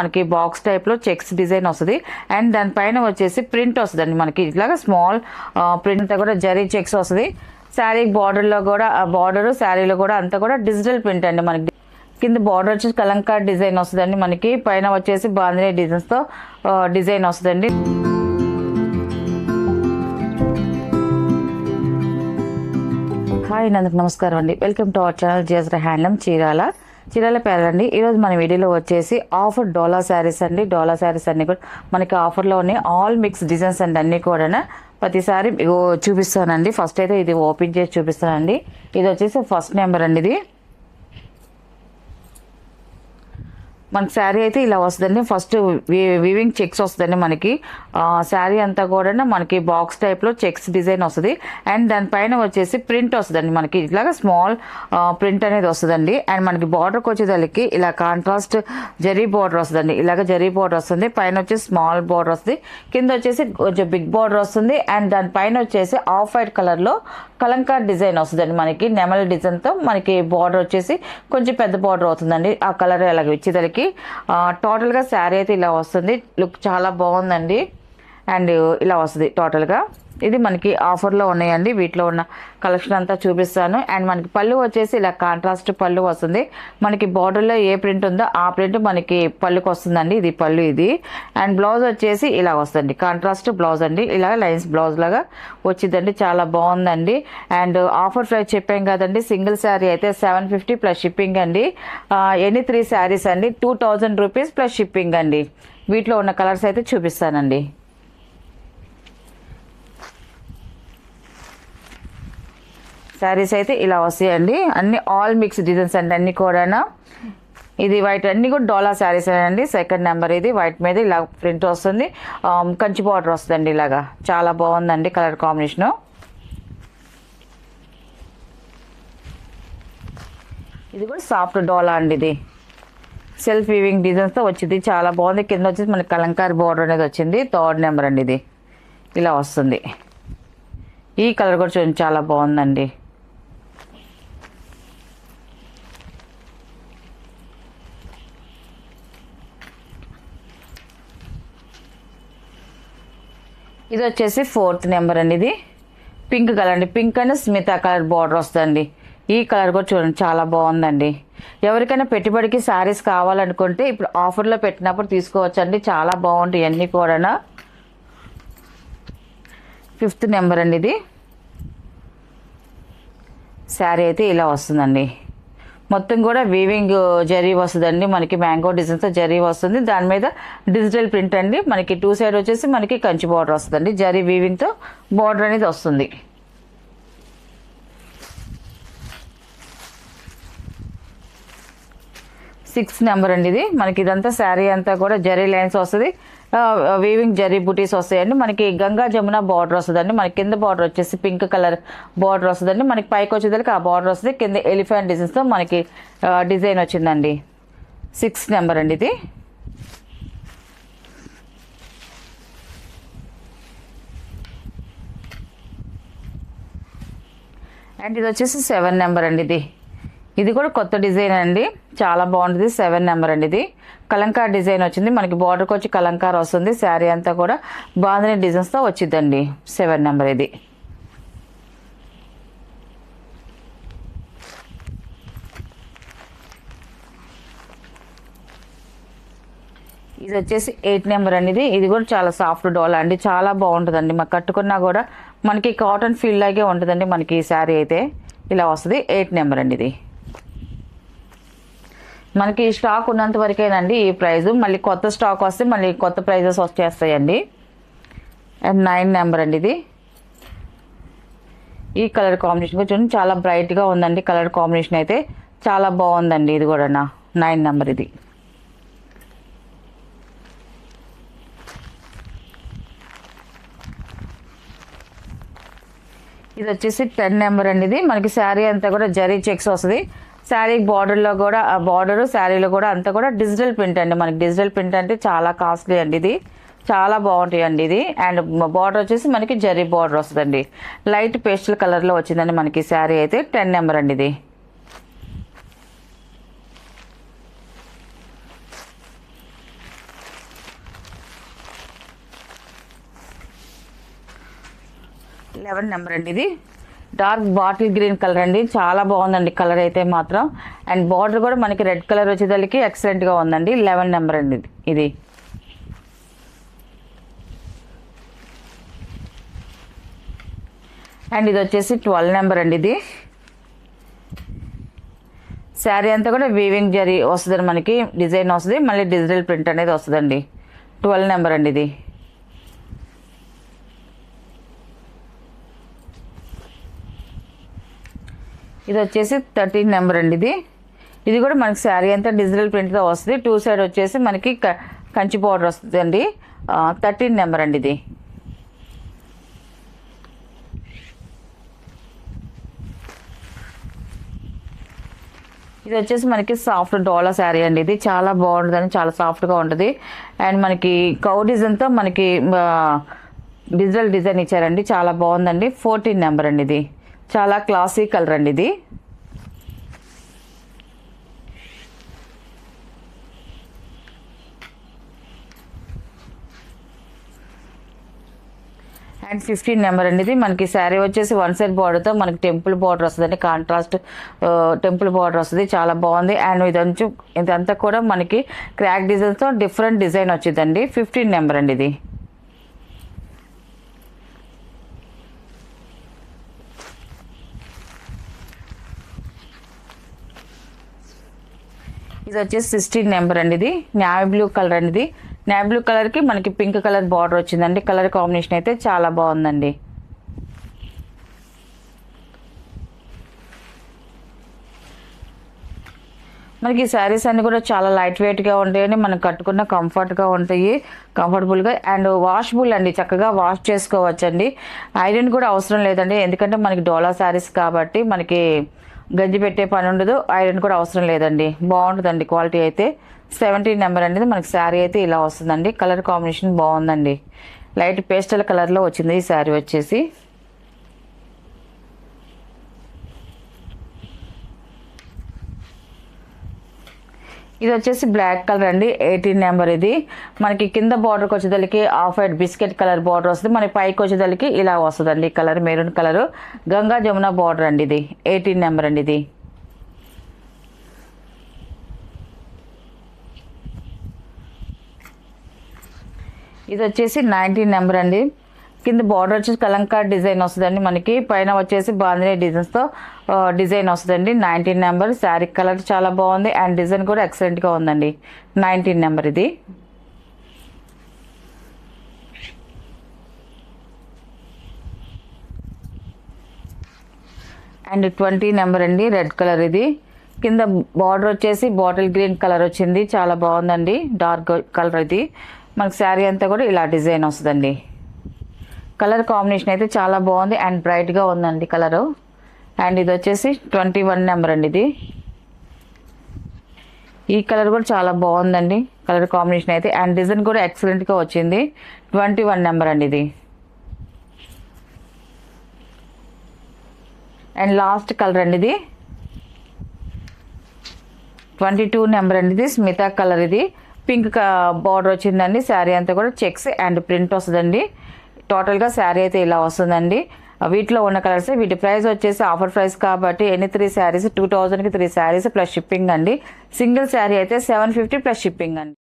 మనకి box type లో checks design వస్తుంది. అండ్ దానిపైన వచ్చేసి ప్రింట్ వస్తుంది మనకి ఇట్లాగా స్మాల్ ప్రింట్ కూడా జరీ చెక్స్ వస్తుంది. శారీ బార్డర్ లో కూడా బార్డర్ శారీలో కూడా అంతా కూడా డిజిటల్ ప్రింట్ అండి. మనకి కింద బార్డర్ వచ్చేసి కలంకార్ డిజైన్ వస్తుందండి. మనకి పైన వచ్చేసి బాందినీ డిజైన్స్ తో డిజైన్ వస్తుందండి. హాయ్ నందుకు నమస్కారం అండి. Welcome to our channel GS handloom Chirala పేరండి. ఈరోజు మన వీడియోలో వచ్చేసి ఆఫర్ డోలా శారీస్ అండి. డోలా శారీస్ అన్ని కూడా మనకి ఆఫర్లో ఉన్నాయి. ఆల్ మిక్స్ డిజైన్స్ అండి అన్ని కూడా ప్రతిసారి చూపిస్తానండి. ఫస్ట్ అయితే ఇది ఓపెన్ చేసి చూపిస్తానండి. ఇది వచ్చేసి ఫస్ట్ నెంబర్ అండి. ఇది మనకి శారీ అయితే ఇలా వస్తుందండి. ఫస్ట్ వీవింగ్ చెక్స్ వస్తుందండి. మనకి శారీ అంతా కూడా మనకి బాక్స్ టైప్లో చెక్స్ డిజైన్ వస్తుంది. అండ్ దానిపైన వచ్చేసి ప్రింట్ వస్తుందండి. మనకి ఇట్లాగా స్మాల్ ప్రింట్ అనేది వస్తుందండి. అండ్ మనకి బార్డర్కి వచ్చేదానికి ఇలా కాంట్రాస్ట్ జరీ బార్డర్ వస్తుందండి. ఇలాగ జరీ బార్డర్ వస్తుంది. పైన వచ్చేసి స్మాల్ బార్డర్ వస్తుంది. కింద వచ్చేసి కొంచెం బిగ్ బార్డర్ వస్తుంది. అండ్ దానిపైన వచ్చేసి ఆఫ్ వైట్ కలర్లో కలంకార్ డిజైన్ వస్తుందండి. మనకి నెమల్ డిజైన్తో మనకి బార్డర్ వచ్చేసి కొంచెం పెద్ద బార్డర్ అవుతుందండి. ఆ కలర్ అలాగ ఇచ్చేదానికి టోటల్గా శారీ అయితే ఇలా వస్తుంది. లుక్ చాలా బాగుందండి. అండ్ ఇలా వస్తుంది టోటల్గా. ఇది మనకి ఆఫర్లో ఉన్నాయండి. వీటిలో ఉన్న కలెక్షన్ అంతా చూపిస్తాను. అండ్ మనకి పళ్ళు వచ్చేసి ఇలా కాంట్రాస్ట్ పళ్ళు వస్తుంది. మనకి బార్డర్లో ఏ ప్రింట్ ఉందో ఆ ప్రింట్ మనకి పళ్ళుకి వస్తుందండి. ఇది పళ్ళు ఇది. అండ్ బ్లౌజ్ వచ్చేసి ఇలా వస్తుంది. కాంట్రాస్ట్ బ్లౌజ్ అండి. ఇలా లైన్స్ బ్లౌజ్ లాగా వచ్చిందండి. చాలా బాగుందండి. అండ్ ఆఫర్ ప్రైస్ చెప్పాం కదండి. సింగిల్ శారీ అయితే 750 ప్లస్ షిప్పింగ్ అండి. ఎనీ 3 శారీస్ అండి 2000 రూపీస్ ప్లస్ షిప్పింగ్ అండి. వీటిలో ఉన్న కలర్స్ అయితే చూపిస్తానండి. శారీస్ అయితే ఇలా వస్తాయండి. అన్ని ఆల్ మిక్స్ డిజైన్స్ అండి అన్ని కూడా. ఇది వైట్ అన్ని కూడా డోలా శారీస్ అండి. సెకండ్ నెంబర్ ఇది వైట్ మీద ఇలా ప్రింట్ వస్తుంది. కంచి బార్డర్ వస్తుందండి. ఇలాగా చాలా బాగుందండి కలర్ కాంబినేషను. ఇది కూడా సాఫ్ట్ డోలా అండి. ఇది సెల్ఫ్ వీవింగ్ డిజైన్స్తో వచ్చింది. చాలా బాగుంది. కింద వచ్చేసి మనకి కలంకారీ బార్డర్ అనేది వచ్చింది. థర్డ్ నెంబర్ అండి. ఇది ఇలా వస్తుంది. ఈ కలర్ కూడా చూడండి చాలా బాగుందండి. ఇది వచ్చేసి ఫోర్త్ నెంబర్ అండి. ఇది పింక్ కలర్ అండి. Pink and Smita colour border వస్తుందండి. ఈ కలర్ కూడా చూడండి చాలా బాగుందండి. ఎవరికైనా పెట్టుబడికి శారీస్ కావాలనుకుంటే ఇప్పుడు ఆఫర్లో పెట్టినప్పుడు తీసుకోవచ్చండి. చాలా బాగుంటాయి అన్నీ కూడా. ఫిఫ్త్ నెంబర్ అండి. ఇది శారీ అయితే ఇలా వస్తుందండి. మొత్తం కూడా వీవింగ్ జరీ వస్తుందండి. మనకి మ్యాంగో డిజైన్తో జరీ వస్తుంది. దాని మీద డిజిటల్ ప్రింట్ అండి. మనకి 2 సైడ్ వచ్చేసి మనకి కంచి బార్డర్ వస్తుందండి. జరీ వీవింగ్తో బార్డర్ అనేది వస్తుంది. సిక్స్త్ నెంబర్ అండి. ఇది మనకి ఇదంతా శారీ అంతా కూడా జరీ లైన్స్ వస్తుంది. వీవింగ్ జరీ బుటీస్ వస్తాయండి. మనకి గంగా జమున బార్డర్ వస్తుందండి. మనకి కింద బార్డర్ వచ్చేసి పింక్ కలర్ బార్డర్ వస్తుందండి. మనకి పైకి వచ్చేదానికి ఆ బార్డర్ వస్తుంది. కింద ఎలిఫెంట్ డిజైన్స్తో మనకి డిజైన్ వచ్చిందండి. 6th నెంబర్ అండి. ఇది అండ్ ఇది వచ్చేసి 7 నెంబర్ అండి. ఇది కూడా కొత్త డిజైన్ అండి. చాలా బాగుంటుంది. 7 నెంబర్ అండి. ఇది కలంకార్ డిజైన్ వచ్చింది. మనకి బార్డర్కి వచ్చి కలంకార్ వస్తుంది. శారీ అంతా కూడా బాందినీ డిజైన్స్తో వచ్చిందండి. 7 నెంబర్ ఇది. ఇది వచ్చేసి 8 నెంబర్ అండి. ఇది కూడా చాలా సాఫ్ట్ డోలా అండి. చాలా బాగుంటుందండి. మాకు కట్టుకున్నా కూడా మనకి కాటన్ ఫీల్ లాగే ఉంటుందండి. మనకి ఈ శారీ అయితే ఇలా వస్తుంది. 8 నెంబర్ అండి. ఇది మనకి స్టాక్ ఉన్నంత వరకేనండి ఈ ప్రైస్. మళ్ళీ కొత్త స్టాక్ వస్తే మళ్ళీ కొత్త ప్రైజెస్ వచ్చేస్తాయండి. అండ్ 9 నెంబర్ అండి. ఇది ఈ కలర్ కాంబినేషన్ కూడా చూడండి చాలా బ్రైట్గా ఉందండి. కలర్ కాంబినేషన్ అయితే చాలా బాగుందండి. ఇది కూడా 9 నెంబర్. ఇది ఇది వచ్చేసి 10 నెంబర్ అండి. ఇది మనకి శారీ అంతా కూడా జరీ చెక్స్ వస్తుంది. శారీ బార్డర్లో కూడా ఆ బార్డర్ శారీలో కూడా అంతా కూడా డిజిటల్ ప్రింట్ అండి. మనకి డిజిటల్ ప్రింట్ అంటే చాలా కాస్ట్లీ అండి. ఇది చాలా బాగుంటాయి అండి. ఇది అండ్ బార్డర్ వచ్చేసి మనకి జరీ బార్డర్ వస్తుందండి. లైట్ పేస్టల్ కలర్లో వచ్చిందండి మనకి శారీ అయితే. 10 నెంబర్ అండి. ఇది 11 నెంబర్ అండి ఇది. డార్క్ బాటిల్ గ్రీన్ కలర్ అండి, చాలా బాగుందండి కలర్ అయితే మాత్రం. అండ్ బార్డర్ కూడా మనకి రెడ్ కలర్ వచ్చేదానికి ఎక్సలెంట్గా ఉందండి. 11 నెంబర్ అండి ఇది. అండ్ ఇది వచ్చేసి 12 నెంబర్ అండి ఇది. శారీ అంతా కూడా వీవింగ్ జరీ వస్తుంది, మనకి డిజైన్ వస్తుంది, మళ్ళీ డిజిటల్ ప్రింట్ అనేది వస్తుందండి. 12 నెంబర్ అండి ఇది. ఇది వచ్చేసి 13 నెంబర్ అండి ఇది. ఇది కూడా మనకి శారీ అంతా డిజిటల్ ప్రింట్తో వస్తుంది. 2 సైడ్ వచ్చేసి మనకి కంచి బార్డర్ వస్తుంది అండి. 13 నెంబర్ అండి ఇది. ఇది వచ్చేసి మనకి సాఫ్ట్ డోలా శారీ అండి. ఇది చాలా బాగుంటుందండి, చాలా సాఫ్ట్గా ఉంటుంది. అండ్ మనకి కౌ డిజైన్తో మనకి డిజిటల్ డిజైన్ ఇచ్చారండి, చాలా బాగుందండి. 14 నెంబర్ అండి ఇది. చాలా క్లాసీ కలర్ అండి ఇది. అండ్ 15 నెంబర్ అండి ఇది. మనకి శారీ వచ్చేసి 1 సైడ్ బార్డర్తో మనకి టెంపుల్ బార్డర్ వస్తుందండి, కాంట్రాస్ట్ టెంపుల్ బార్డర్ వస్తుంది, చాలా బాగుంది. అండ్ ఇదంతా కూడా మనకి క్రాక్ డిజైన్తో డిఫరెంట్ డిజైన్ వచ్చిందండి. 15 నెంబర్ అండి ఇది. ఇది వచ్చేసి 16 నెంబర్ అండి ఇది. నేవీ బ్లూ కలర్ అండి ఇది. నేవీ బ్లూ కలర్కి మనకి పింక్ కలర్ బార్డర్ వచ్చిందండి. కలర్ కాంబినేషన్ అయితే చాలా బాగుందండి. మనకి శారీస్ అన్ని కూడా చాలా లైట్ వెయిట్గా ఉంటాయని మనం కట్టుకున్న కంఫర్ట్గా ఉంటాయి, కంఫర్టబుల్గా. అండ్ వాషబుల్ అండి, చక్కగా వాష్ చేసుకోవచ్చండి. ఐరన్ కూడా అవసరం లేదండి, ఎందుకంటే మనకి డోలా శారీస్ కాబట్టి మనకి గంజి పెట్టే పని ఉండదు, ఐరన్ కూడా అవసరం లేదండి. బాగుంటుందండి క్వాలిటీ అయితే. 17 నెంబర్ అనేది మనకి శారీ అయితే ఇలా వస్తుందండి. కలర్ కాంబినేషన్ బాగుందండి, లైట్ పేస్టల్ కలర్లో వచ్చింది ఈ శారీ వచ్చేసి. ఇది వచ్చేసి బ్లాక్ కలర్ అండి. 18 నెంబర్ ఇది. మనకి కింద బార్డర్కి వచ్చేదానికి off white biscuit colour border వస్తుంది, మనకి పైకి వచ్చేదానికి ఇలా వస్తుందండి colour, maroon colour Ganga Jamuna border అండి ఇది. 18 నెంబర్ అండి ఇది. ఇది వచ్చేసి 19 నెంబర్ అండి. కింద బార్డర్ వచ్చేసి కలంకార్ డిజైన్ వస్తుందండి, మనకి పైన వచ్చేసి బాందినీ డిజైన్స్తో డిజైన్ వస్తుందండి. 19 నెంబర్. శారీ కలర్ చాలా బాగుంది అండ్ డిజైన్ కూడా ఎక్సలెంట్గా ఉందండి. 19 నెంబర్ ఇది. అండ్ 20 నెంబర్ అండి, రెడ్ కలర్ ఇది. కింద బార్డర్ వచ్చేసి బాటిల్ గ్రీన్ కలర్ వచ్చింది, చాలా బాగుందండి, డార్క్ కలర్ ఇది. మనకి శారీ అంతా కూడా ఇలా డిజైన్ వస్తుందండి. కలర్ కాంబినేషన్ అయితే చాలా బాగుంది అండ్ బ్రైట్గా ఉందండి కలరు. అండ్ ఇది వచ్చేసి 21 నెంబర్ అండి ఇది. ఈ కలర్ కూడా చాలా బాగుందండి కలర్ కాంబినేషన్ అయితే, అండ్ డిజైన్ కూడా ఎక్సలెంట్గా వచ్చింది. 21 నెంబర్ అండి ఇది. అండ్ లాస్ట్ కలర్ అండి ఇది. 22 నెంబర్ అండి ఇది. స్మితా కలర్ ఇది. పింక్ బార్డర్ వచ్చిందండి. శారీ అంతా కూడా చెక్స్ అండ్ ప్రింట్ వస్తుందండి. టోటల్గా శారీ అయితే ఇలా వస్తుందండి. వీటిలో ఉన్న కలర్స్. వీటి ప్రైస్ వచ్చేసి ఆఫర్ ప్రైస్ కాబట్టి ఎన్ని 3 శారీస్ 2000కి 3 శారీస్ ప్లస్ షిప్పింగ్ అండి. సింగిల్ శారీ అయితే 750 ప్లస్ షిప్పింగ్ అండి.